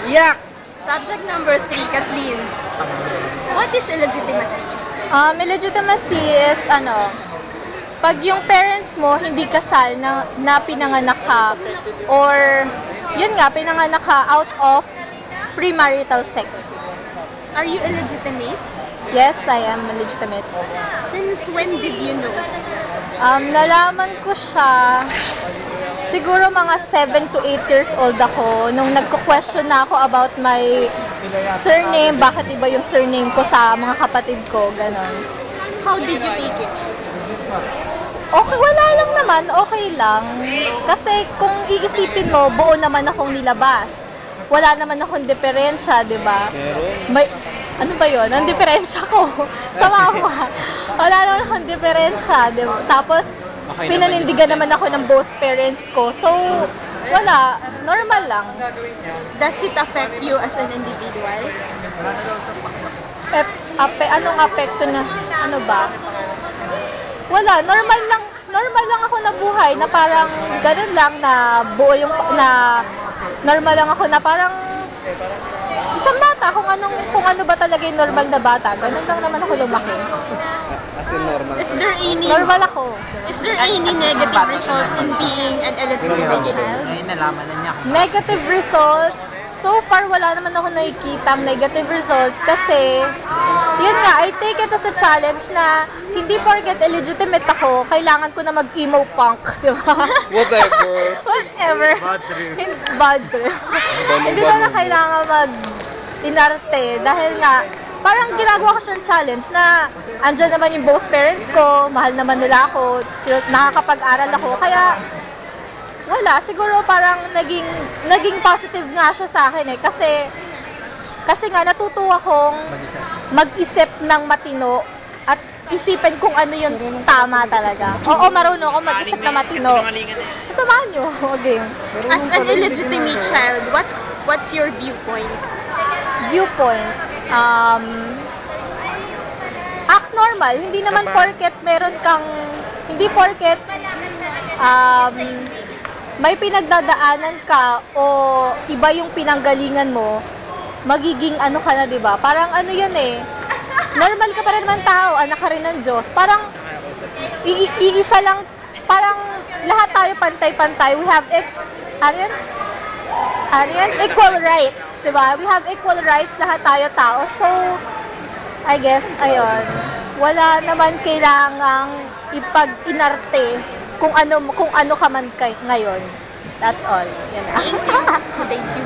Yak! Subject number 3, Kathleen. What is illegitimacy? Illegitimacy is pag yung parents mo hindi kasal na pinanganak ka or yun nga, pinanganak ka out of premarital sex. Are you illegitimate? Yes, I am legitimate. Since when did you know? Nalaman ko siya siguro mga 7 to 8 years old ako nung nagko-question na ako about my surname, bakit iba yung surname ko sa mga kapatid ko, ganon. How did you take it? Okay, wala lang naman, okay lang. Kasi kung iisipin mo, buo naman akong nilabas. Wala naman akong diferensya, di ba? May, ano ba yun? Ang diferensya ko sa mama. Wala naman akong diferensya, di ba? Tapos, pinanindigan naman ako ng both parents ko. So, wala. Normal lang. Does it affect you as an individual? Anong apekto na, ano ba? Wala, normal lang ako nabuhay na parang ganun lang na buo yung normal lang ako na parang isang bata kung ano ba talaga yung normal na bata. Ganun lang naman ako lumaki. As in normal. Normal ako. Is there any negative result in being an illegitimate child? Nalaman na niya. Negative result, so far wala naman ako nakikitang negative result kasi yun nga, I take it as a challenge na hindi porket illegitimate ako, kailangan ko na mag-emo punk, di ba? Whatever. Whatever. Bad trip. Bad trip. Hindi ko na kailangan mag-inarte dahil nga, parang ginagawa ko siyang challenge na andyan naman yung both parents ko, mahal naman nila ako, nakakapag-aral ako, kaya wala, siguro parang naging positive nga siya sa akin eh, kasi nga natutuwa akong mag-isip ng matino at isipin kung ano yung tama talaga. Oo, marunong ako mag-isip na matino. Samahan nyo, okay. As an illegitimate child, what's your viewpoint? Viewpoint, act normal. Hindi naman porket hindi porket may pinagdadaanan ka o iba yung pinanggalingan mo, magiging ano ka na, di ba? Parang ano yun eh, normal ka pa rin naman tao, anak ka rin ng Diyos. Parang iisa lang, parang lahat tayo pantay-pantay. We have equal rights, di ba? We have equal rights, lahat tayo tao. So, I guess, ayun, wala naman kailangang ipag-inarte kung ano ka man ngayon. That's all. Yan. Thank you.